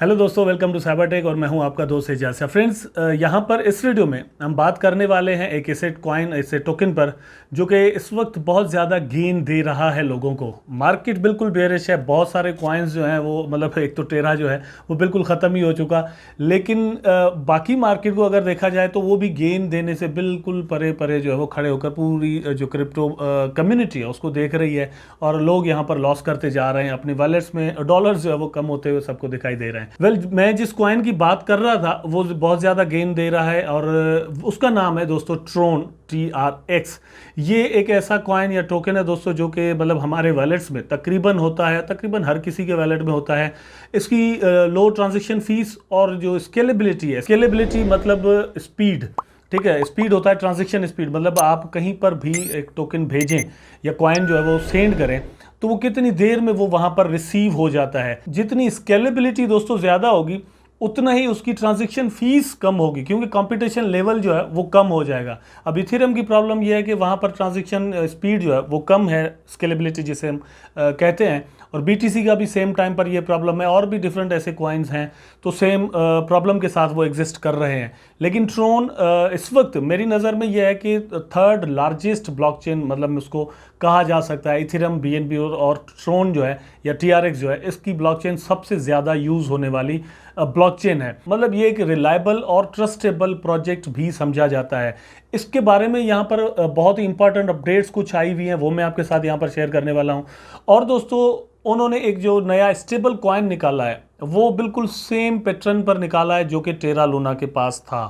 Hello दोस्तों, welcome to Cybertech और मैं हूं आपका दोस्त एजाज। फ्रेंड्स, यहाँ पर इस वीडियो में हम बात करने वाले हैं एक ऐसे कॉइन, ऐसे टोकन पर जो कि इस वक्त बहुत ज़्यादा गेन दे रहा है लोगों को। मार्केट बिल्कुल बेरिश है, बहुत सारे कॉइन्स जो हैं वो मतलब एक तो टेरा जो है वो बिल्कुल ख़त्म ही हो चुका, लेकिन बाकी मार्केट को अगर देखा जाए तो वो भी गेन देने से बिल्कुल परे परे जो है वो खड़े होकर पूरी जो क्रिप्टो कम्युनिटी है उसको देख रही है और लोग यहाँ पर लॉस करते जा रहे हैं। अपनी वॉलेट्स में डॉलर्स जो है वो कम होते हुए सबको दिखाई दे रहे हैं। मैं जिस कॉइन की बात कर रहा था वो बहुत ज़्यादा गेन दे रहा है और उसका नाम है दोस्तों ट्रोन, TRX। ये एक ऐसा कॉइन या टोकन है दोस्तों जो कि मतलब हमारे वॉलेट्स में तकरीबन होता है, तकरीबन हर किसी के वॉलेट में होता है। इसकी लो ट्रांजैक्शन फीस और जो स्केलेबिलिटी है, स्केलेबिलिटी मतलब स्पीड, ठीक है, स्पीड होता है ट्रांजैक्शन स्पीड, मतलब आप कहीं पर भी एक टोकन भेजें या कॉइन जो है वो सेंड करें तो वो कितनी देर में वो वहां पर रिसीव हो जाता है। जितनी स्केलेबिलिटी दोस्तों ज़्यादा होगी उतना ही उसकी ट्रांजैक्शन फीस कम होगी, क्योंकि कंपटीशन लेवल जो है वो कम हो जाएगा। अब इथेरियम की प्रॉब्लम यह है कि वहाँ पर ट्रांजैक्शन स्पीड जो है वो कम है, स्केलेबिलिटी जिसे हम कहते हैं, और BTC का भी सेम टाइम पर ये प्रॉब्लम है और भी डिफरेंट ऐसे कॉइन्स हैं तो सेम प्रॉब्लम के साथ वो एग्जिस्ट कर रहे हैं। लेकिन ट्रोन इस वक्त मेरी नज़र में यह है कि थर्ड लार्जेस्ट ब्लॉकचेन मतलब उसको कहा जा सकता है। इथेरियम, BNB और ट्रोन जो है या TRX जो है, इसकी ब्लॉकचेन सबसे ज़्यादा यूज़ होने वाली ब्लॉकचेन है। मतलब ये एक रिलायबल और ट्रस्टेबल प्रोजेक्ट भी समझा जाता है। इसके बारे में यहाँ पर बहुत ही इंपॉर्टेंट अपडेट्स कुछ आई हुई हैं, वो मैं आपके साथ यहाँ पर शेयर करने वाला हूँ। और दोस्तों उन्होंने एक जो नया स्टेबल कॉइन निकाला है वो बिल्कुल सेम पैटर्न पर निकाला है जो कि टेरा लूना के पास था।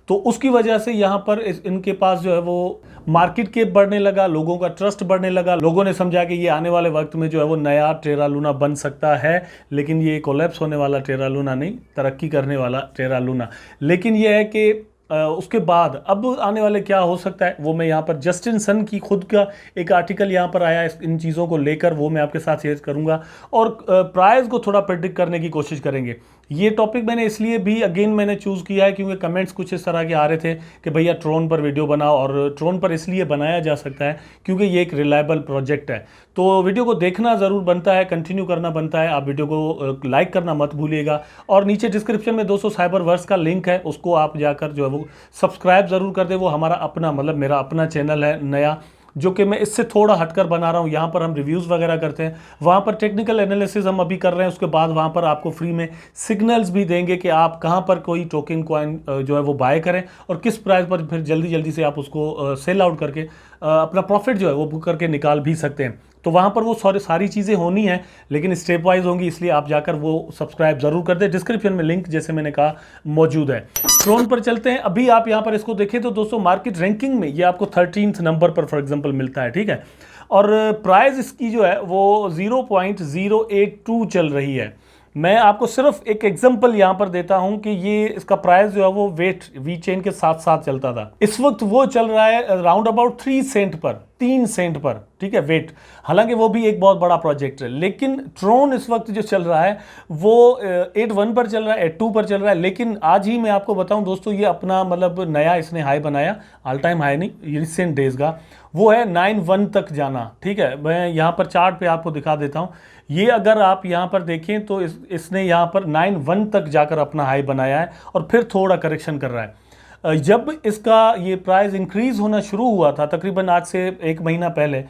तो उसकी वजह से यहाँ पर इनके पास जो है वो मार्केट कैप बढ़ने लगा, लोगों का ट्रस्ट बढ़ने लगा, लोगों ने समझा कि ये आने वाले वक्त में जो है वो नया टेरा लूना बन सकता है। लेकिन ये कोलैप्स होने वाला टेरा लूना नहीं, तरक्की करने वाला टेरा लूना। लेकिन ये है कि उसके बाद अब आने वाले क्या हो सकता है वो मैं यहाँ पर जस्टिन सन की खुद का एक आर्टिकल यहाँ पर आया इन चीज़ों को लेकर, वो मैं आपके साथ शेयर करूँगा और प्राइस को थोड़ा प्रेडिक्ट करने की कोशिश करेंगे। ये टॉपिक मैंने इसलिए भी अगेन मैंने चूज़ किया है क्योंकि कमेंट्स कुछ इस तरह के आ रहे थे कि भैया ट्रोन पर वीडियो बनाओ, और ट्रोन पर इसलिए बनाया जा सकता है क्योंकि ये एक रिलायबल प्रोजेक्ट है। तो वीडियो को देखना ज़रूर बनता है, कंटिन्यू करना बनता है। आप वीडियो को लाइक करना मत भूलिएगा और नीचे डिस्क्रिप्शन में दोस्तों साइबरवर्स का लिंक है, उसको आप जाकर जो है वो सब्सक्राइब ज़रूर कर दे। वो हमारा अपना मतलब मेरा अपना चैनल है नया, जो कि मैं इससे थोड़ा हटकर बना रहा हूँ। यहाँ पर हम रिव्यूज़ वगैरह करते हैं, वहाँ पर टेक्निकल एनालिसिस हम अभी कर रहे हैं। उसके बाद वहाँ पर आपको फ्री में सिग्नल्स भी देंगे कि आप कहाँ पर कोई टोकन कॉइन जो है वो बाय करें और किस प्राइस पर फिर जल्दी जल्दी से आप उसको सेल आउट करके अपना प्रॉफिट जो है वो बुक करके निकाल भी सकते हैं। तो वहाँ पर वो सारी चीज़ें होनी है, लेकिन स्टेप वाइज होंगी, इसलिए आप जाकर वो सब्सक्राइब ज़रूर कर दें। डिस्क्रिप्शन में लिंक जैसे मैंने कहा मौजूद है। ट्रोन पर चलते हैं। अभी आप यहाँ पर इसको देखें तो दोस्तों मार्केट रैंकिंग में ये आपको 13th नंबर पर फॉर एग्जांपल मिलता है, ठीक है, और प्राइस इसकी जो है वो 0.082 चल रही है। मैं आपको सिर्फ एक एग्जांपल यहां पर देता हूं कि ये इसका प्राइस जो है वो वेट वी चेन के साथ साथ चलता था। इस वक्त वो चल रहा है राउंड अबाउट 3 सेंट पर, 3 सेंट पर, ठीक है, वेट। हालांकि वो भी एक बहुत बड़ा प्रोजेक्ट है, लेकिन ट्रोन इस वक्त जो चल रहा है वो 81 पर चल रहा है, 82 पर चल रहा है। लेकिन आज ही मैं आपको बताऊं दोस्तों, ये अपना मतलब नया इसने हाई बनाया, ऑल टाइम हाई नहीं, रिसेंट डेज का, वो है 91 तक जाना, ठीक है। मैं यहाँ पर चार्ट पे आपको दिखा देता हूँ। ये अगर आप यहाँ पर देखें तो इसने यहाँ पर 91 तक जाकर अपना हाई बनाया है और फिर थोड़ा करेक्शन कर रहा है। जब इसका ये प्राइस इंक्रीज होना शुरू हुआ था तकरीबन आज से 1 महीना पहले,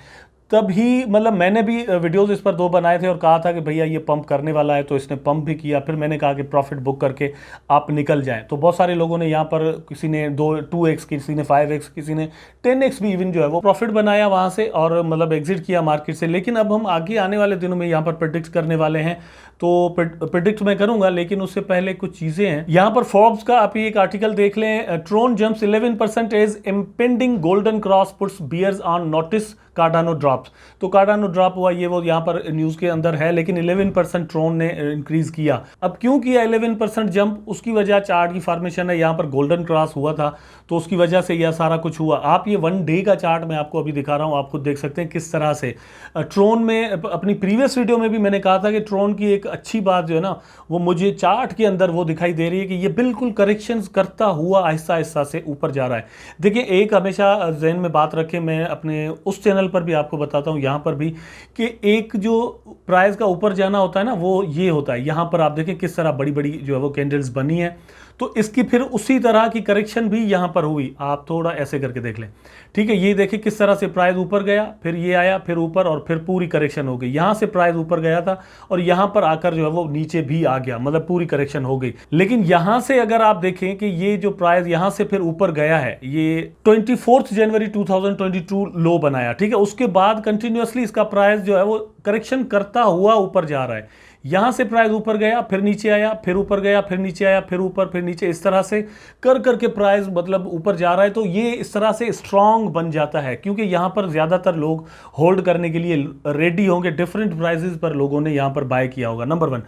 तभी मतलब मैंने भी वीडियोस इस पर 2 बनाए थे और कहा था कि भैया ये पंप करने वाला है, तो इसने पंप भी किया। फिर मैंने कहा कि प्रॉफिट बुक करके आप निकल जाएं। तो बहुत सारे लोगों ने यहाँ पर, किसी ने 2x, किसी ने 5x, किसी ने 10x भी इवन जो है वो प्रॉफिट बनाया वहाँ से और मतलब एग्जिट किया मार्केट से। लेकिन अब हम आगे आने वाले दिनों में यहाँ पर प्रेडिक्ट करने वाले हैं, तो प्रेडिक्ट मैं करूंगा, लेकिन उससे पहले कुछ चीज़ें हैं। यहाँ पर फोर्ब्स का आप एक आर्टिकल देख लें, Tron jumps 11% as impending golden cross puts bears on notice Cardano drops. तो कार्डानो ड्रॉप हुआ, ये वो यहाँ पर न्यूज़ के अंदर है, लेकिन 11% ट्रोन ने इंक्रीज किया। अब क्यों किया 11% जंप, उसकी वजह चार्ट की फॉर्मेशन है, यहाँ पर गोल्डन क्रॉस हुआ था तो उसकी वजह से यह सारा कुछ हुआ। आप ये 1 डे का चार्ट मैं आपको अभी दिखा रहा हूँ, आप खुद देख सकते हैं किस तरह से ट्रोन में, अपनी प्रीवियस वीडियो में भी मैंने कहा था कि ट्रोन की एक अच्छी बात जो है ना, वो मुझे चार्ट के अंदर वो दिखाई दे रही है कि ये बिल्कुल करेक्शंस करता हुआ आहिस्ता आहिस्ता से ऊपर जा रहा है। देखिए, एक हमेशा जहन में बात रखें, मैं अपने उस चैनल पर भी आपको बताता हूँ यहाँ पर भी कि एक जो प्राइस का ऊपर जाना होता है ना, वो ये होता है। यहाँ पर आप देखें किस तरह बड़ी बड़ी जो है वो कैंडल्स बनी है, तो इसकी फिर उसी तरह की करेक्शन भी यहाँ पर हुई। आप थोड़ा ऐसे करके देख लें, ठीक है। ये देखिए किस तरह से प्राइस ऊपर गया, फिर ये आया, फिर ऊपर, और फिर पूरी करेक्शन हो गई। यहाँ से प्राइस ऊपर गया था और यहाँ पर आकर जो है वो नीचे भी आ गया, मतलब पूरी करेक्शन हो गई। लेकिन यहाँ से अगर आप देखें कि ये जो प्राइस यहाँ से फिर ऊपर गया है, ये 24 जनवरी 2022 लो बनाया, ठीक है। उसके बाद कंटिन्यूअसली इसका प्राइस जो है वो करेक्शन करता हुआ ऊपर जा रहा है। यहां से प्राइस ऊपर गया, फिर नीचे आया, फिर ऊपर गया, फिर नीचे आया, फिर ऊपर, फिर नीचे, इस तरह से कर करके प्राइस मतलब ऊपर जा रहा है। तो ये इस तरह से स्ट्रांग बन जाता है, क्योंकि यहां पर ज्यादातर लोग होल्ड करने के लिए रेडी होंगे। डिफरेंट प्राइसेस पर लोगों ने यहां पर बाय किया होगा, नंबर 1।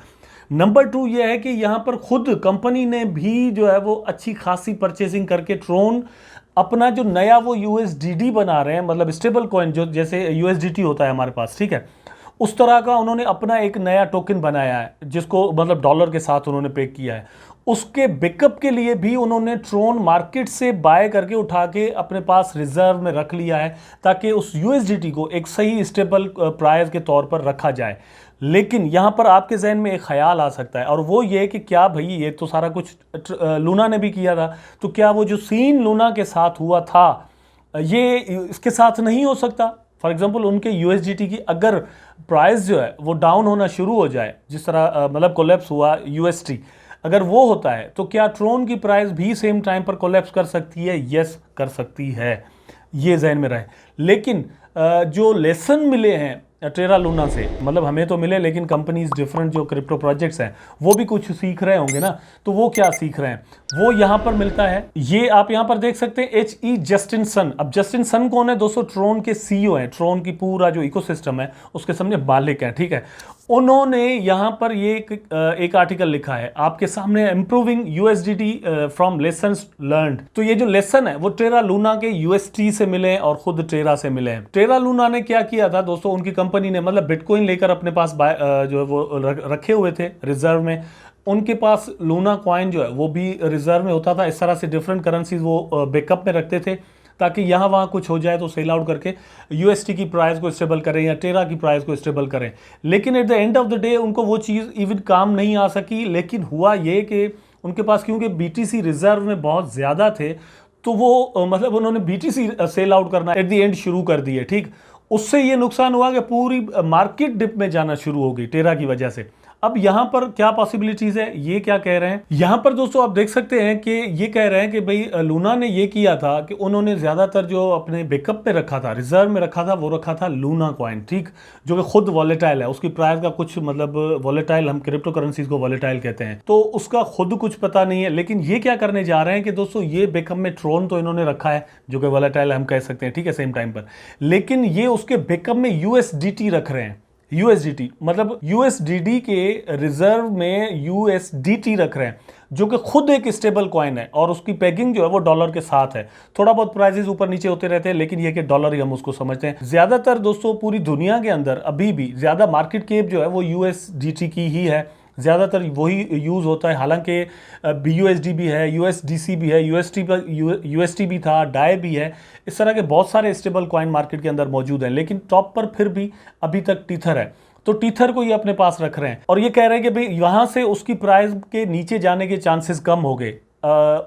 नंबर 2 ये है कि यहां पर खुद कंपनी ने भी जो है वो अच्छी खासी परचेसिंग करके ट्रोन अपना जो नया वो यूएसडीडी बना रहे हैं, मतलब स्टेबल कॉइन, जो जैसे यूएसडीटी होता है हमारे पास, ठीक है, उस तरह का उन्होंने अपना एक नया टोकन बनाया है, जिसको मतलब डॉलर के साथ उन्होंने पे किया है। उसके बैकअप के लिए भी उन्होंने ट्रोन मार्केट से बाय करके उठा के अपने पास रिजर्व में रख लिया है, ताकि उस यूएसडीटी को एक सही स्टेबल प्राइस के तौर पर रखा जाए। लेकिन यहां पर आपके जहन में एक ख्याल आ सकता है, और वो ये कि क्या भाई ये तो सारा कुछ लूना ने भी किया था, तो क्या वो जो सीन लूना के साथ हुआ था ये इसके साथ नहीं हो सकता? फॉर एग्जाम्पल उनके यूएसडीटी की अगर प्राइस जो है वो डाउन होना शुरू हो जाए, जिस तरह मतलब कोलैप्स हुआ यूएसटी, अगर वो होता है तो क्या ट्रोन की प्राइस भी सेम टाइम पर कोलैप्स कर सकती है? यस, कर सकती है, ये जहन में रहे। लेकिन जो लेसन मिले हैं टेरा लूना से, मतलब हमें तो मिले, लेकिन कंपनीज डिफरेंट जो क्रिप्टो प्रोजेक्ट्स हैं वो भी कुछ सीख रहे होंगे ना, तो वो क्या सीख रहे हैं वो यहाँ पर मिलता है। ये आप यहाँ पर देख सकते हैं, HE जस्टिन सन। अब जस्टिन सन कौन है दोस्तों? ट्रोन के CEO हैं, ट्रोन की पूरा जो इकोसिस्टम है उसके सामने मालिक हैं, ठीक है। उन्होंने यहाँ पर ये एक आर्टिकल लिखा है आपके सामने, improving USDT from lessons learned. तो ये जो लेसन है वो टेरा लूना के यूएसटी से मिले और खुद टेरा से मिले हैं। टेरा लूना ने क्या किया था दोस्तों, उनकी कंपनी ने मतलब बिटकॉइन लेकर अपने पास जो है वो रखे हुए थे रिजर्व में। उनके पास लूना कॉइन जो है वो भी रिजर्व में होता था। इस तरह से डिफरेंट करेंसीज वो बैकअप में रखते थे, ताकि यहाँ वहाँ कुछ हो जाए तो सेल आउट करके यूएसटी की प्राइस को स्टेबल करें या टेरा की प्राइस को स्टेबल करें। लेकिन at the end of the day उनको वो चीज़ इवन काम नहीं आ सकी। लेकिन हुआ ये कि उनके पास क्योंकि बीटीसी रिजर्व में बहुत ज़्यादा थे, तो वो मतलब उन्होंने बीटीसी सेल आउट करना एट द एंड शुरू कर दिए, ठीक। उससे ये नुकसान हुआ कि पूरी मार्केट डिप में जाना शुरू हो गई टेरा की वजह से। अब यहां पर क्या पॉसिबिलिटीज है, ये क्या कह रहे हैं यहां पर दोस्तों, आप देख सकते हैं कि ये कह रहे हैं कि भाई लूना ने ये किया था कि उन्होंने ज्यादातर जो अपने बैकअप पे रखा था, रिजर्व में रखा था, वो रखा था लूना कॉइन, ठीक, जो कि खुद वॉलेटाइल है। उसकी प्राइस का कुछ मतलब वॉलेटाइल, हम क्रिप्टो करेंसीज को वॉलेटाइल कहते हैं, तो उसका खुद कुछ पता नहीं है। लेकिन ये क्या करने जा रहे हैं कि दोस्तों ये बैकअप में ट्रोन तो इन्होंने रखा है जो कि वॉलेटाइल हम कह सकते हैं, ठीक है, सेम टाइम पर। लेकिन ये उसके बैकअप में यूएसडीटी रख रहे हैं। यूएसडीटी मतलब यूएसडीडी के रिजर्व में यूएसडीटी रख रहे हैं, जो कि खुद एक स्टेबल कॉइन है, और उसकी पेगिंग जो है वो डॉलर के साथ है। थोड़ा बहुत प्राइसेस ऊपर नीचे होते रहते हैं, लेकिन ये कि डॉलर ही हम उसको समझते हैं। ज्यादातर दोस्तों पूरी दुनिया के अंदर अभी भी ज्यादा मार्केट कैप जो है वो यूएसडीटी की ही है, ज़्यादातर वही यूज़ होता है। हालांकि BUSD भी है, USDC भी है, UST भी था, डाई भी है, इस तरह के बहुत सारे स्टेबल कॉइन मार्केट के अंदर मौजूद हैं। लेकिन टॉप पर फिर भी अभी तक टीथर है, तो टीथर को ये अपने पास रख रहे हैं, और ये कह रहे हैं कि भाई यहाँ से उसकी प्राइस के नीचे जाने के चांसेस कम हो गए।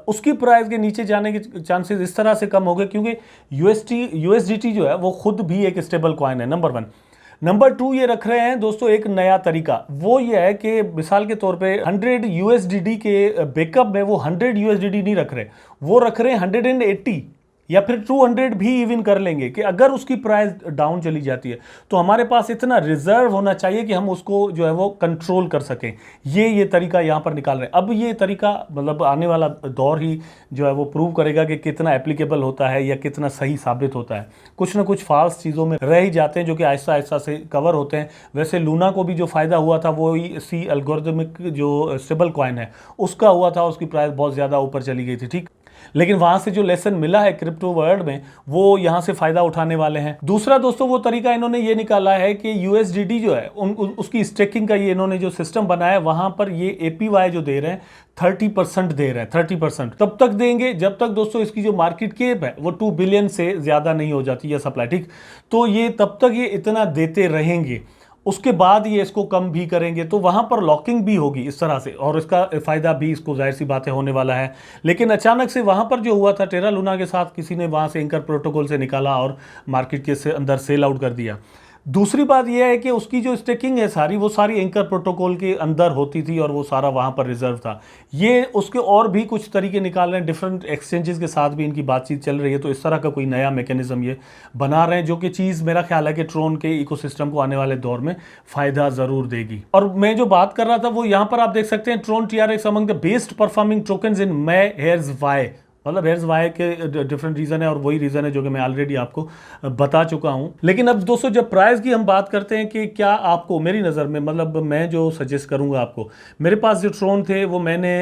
उसकी प्राइस के नीचे जाने के चांसेस इस तरह से कम हो गए क्योंकि USDT जो है वो खुद भी एक स्टेबल कॉइन है, नंबर 1। नंबर 2 ये रख रहे हैं दोस्तों एक नया तरीका, वो ये है कि मिसाल के तौर पे 100 USDT के बैकअप में वो 100 USDT नहीं रख रहे, वो रख रहे हैं 180 या फिर 200 भी इवन कर लेंगे, कि अगर उसकी प्राइस डाउन चली जाती है तो हमारे पास इतना रिजर्व होना चाहिए कि हम उसको जो है वो कंट्रोल कर सकें। ये तरीका यहाँ पर निकाल रहे हैं। अब ये तरीका मतलब आने वाला दौर ही जो है वो प्रूव करेगा कि कितना एप्लीकेबल होता है या कितना सही साबित होता है। कुछ ना कुछ फाल्स चीज़ों में रह ही जाते हैं जो कि आहिस्ता आहिस्ता से कवर होते हैं। वैसे लूना को भी जो फ़ायदा हुआ था वो सी एल्गोरिथमिक जो स्टेबल कॉइन है उसका हुआ था, उसकी प्राइस बहुत ज़्यादा ऊपर चली गई थी, ठीक। लेकिन वहां से जो लेसन मिला है क्रिप्टो वर्ल्ड में, वो यहां से फायदा उठाने वाले हैं। दूसरा दोस्तों वो तरीका इन्होंने ये निकाला है कि यूएसडीटी जो है उसकी स्टेकिंग का ये इन्होंने जो सिस्टम बनाया है, वहां पर ये एपीवाई जो दे रहे हैं 30% दे रहे हैं, 30%। तब तक देंगे जब तक दोस्तों इसकी जो मार्केट कैप है वो 2 बिलियन से ज्यादा नहीं हो जाती है सप्लाई, ठीक। तो ये तब तक ये इतना देते रहेंगे, उसके बाद ये इसको कम भी करेंगे, तो वहां पर लॉकिंग भी होगी इस तरह से, और इसका फायदा भी इसको जाहिर सी बातें होने वाला है। लेकिन अचानक से वहां पर जो हुआ था, टेरा लूना के साथ किसी ने वहां से एंकर प्रोटोकॉल से निकाला और मार्केट के अंदर सेल आउट कर दिया। दूसरी बात यह है कि उसकी जो स्टेकिंग है सारी, वो सारी एंकर प्रोटोकॉल के अंदर होती थी और वो सारा वहां पर रिजर्व था। ये उसके और भी कुछ तरीके निकाल रहे हैं, डिफरेंट एक्सचेंजेस के साथ भी इनकी बातचीत चल रही है, तो इस तरह का कोई नया मैकेनिज्म ये बना रहे हैं, जो कि चीज़ मेरा ख्याल है कि ट्रोन के इकोसिस्टम को आने वाले दौर में फ़ायदा ज़रूर देगी। और मैं जो बात कर रहा था वो यहाँ पर आप देख सकते हैं, Tron TRX among the best performing tokens in मै हेयर्स वाई, मतलब हेयर्स वाई के डिफरेंट रीज़न है और वही रीज़न है जो कि मैं ऑलरेडी आपको बता चुका हूं। लेकिन अब दोस्तों जब प्राइस की हम बात करते हैं कि क्या आपको, मेरी नज़र में, मतलब मैं जो सजेस्ट करूंगा आपको, मेरे पास जो ट्रोन थे वो मैंने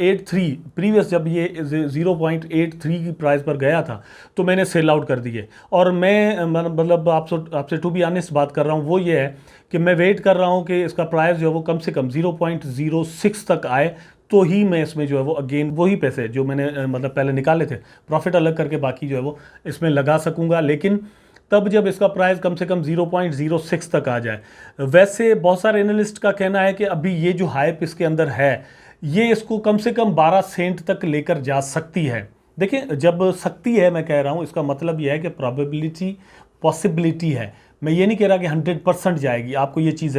83 प्रीवियस, जब ये 0.83 की प्राइस पर गया था तो मैंने सेल आउट कर दिए। और मैं मतलब आपसे टू बी ऑनेस्ट बात कर रहा हूँ, वो ये है कि मैं वेट कर रहा हूँ कि इसका प्राइस जो है वो कम से कम 0.06 तक आए, तो ही मैं इसमें जो है वो अगेन वही पैसे जो मैंने मतलब पहले निकाले थे प्रॉफिट अलग करके बाकी जो है वो इसमें लगा सकूंगा। लेकिन तब जब इसका प्राइस कम से कम 0.06 तक आ जाए। वैसे बहुत सारे एनालिस्ट का कहना है कि अभी ये जो हाइप इसके अंदर है, ये इसको कम से कम 12 सेंट तक लेकर जा सकती है। देखिए, जब सकती है मैं कह रहा हूँ, इसका मतलब यह है कि प्रोबेबिलिटी, पॉसिबिलिटी है। मैं ये नहीं कह रहा कि 100% जाएगी, आपको ये चीज़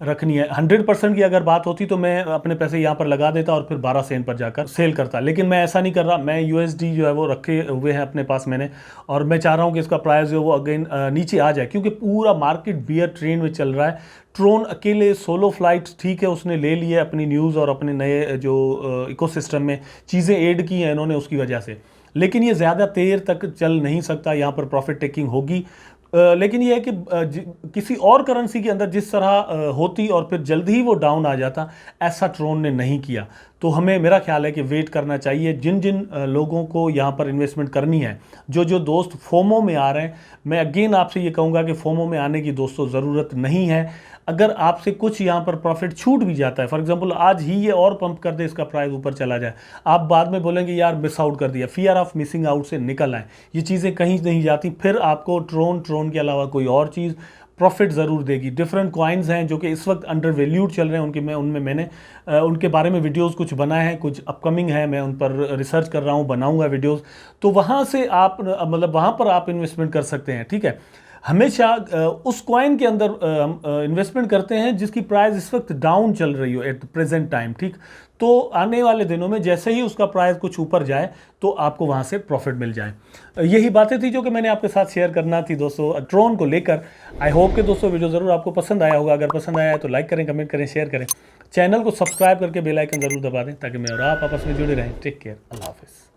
रखनी है। 100% की अगर बात होती तो मैं अपने पैसे यहाँ पर लगा देता और फिर 12 सेंट पर जाकर सेल करता, लेकिन मैं ऐसा नहीं कर रहा। मैं USD जो है वो रखे हुए हैं अपने पास मैंने, और मैं चाह रहा हूँ कि इसका प्राइस जो है वो अगेन नीचे आ जाए, क्योंकि पूरा मार्केट बियर ट्रेंड में चल रहा है। ट्रोन अकेले सोलो फ्लाइट ठीक है, उसने ले लिया अपनी न्यूज़ और अपने नए जो इकोसिस्टम में चीज़ें ऐड की हैं इन्होंने उसकी वजह से, लेकिन ये ज़्यादा देर तक चल नहीं सकता, यहाँ पर प्रॉफिट टेकिंग होगी। लेकिन यह है कि किसी और करेंसी के अंदर जिस तरह होती और फिर जल्दी ही वो डाउन आ जाता, ऐसा ट्रोन ने नहीं किया। तो हमें, मेरा ख्याल है कि वेट करना चाहिए। जिन जिन लोगों को यहाँ पर इन्वेस्टमेंट करनी है, जो जो दोस्त फोमो में आ रहे हैं, मैं अगेन आपसे ये कहूँगा कि फोमो में आने की दोस्तों ज़रूरत नहीं है। अगर आपसे कुछ यहाँ पर प्रॉफिट छूट भी जाता है, फॉर एग्जांपल आज ही ये और पंप कर दे, इसका प्राइस ऊपर चला जाए, आप बाद में बोलेंगे यार मिस आउट कर दिया। फियर ऑफ मिसिंग आउट से निकल आए, ये चीज़ें कहीं नहीं जाती। फिर आपको ट्रोन के अलावा कोई और चीज़ प्रॉफिट ज़रूर देगी। डिफरेंट कॉइन्स हैं जो कि इस वक्त अंडर वैल्यूड चल रहे हैं, उनमें मैंने उनके बारे में वीडियोस कुछ बनाए हैं, कुछ अपकमिंग है, मैं उन पर रिसर्च कर रहा हूँ, बनाऊंगा वीडियोस। तो वहाँ से आप मतलब वहाँ पर आप इन्वेस्टमेंट कर सकते हैं, ठीक है। हमेशा उस कॉइन के अंदर इन्वेस्टमेंट करते हैं जिसकी प्राइस इस वक्त डाउन चल रही हो एट प्रेजेंट टाइम, ठीक। तो आने वाले दिनों में जैसे ही उसका प्राइस कुछ ऊपर जाए तो आपको वहां से प्रॉफिट मिल जाए। यही बातें थी जो कि मैंने आपके साथ शेयर करना थी दोस्तों ट्रोन को लेकर। आई होप कि दोस्तों वीडियो ज़रूर आपको पसंद आया होगा। अगर पसंद आया है तो लाइक करें, कमेंट करें, शेयर करें, चैनल को सब्सक्राइब करके बेल आइकन ज़रूर दबा दें ताकि मैं और आप आपस में जुड़े रहें। टेक केयर, अल्लाह हाफिज़।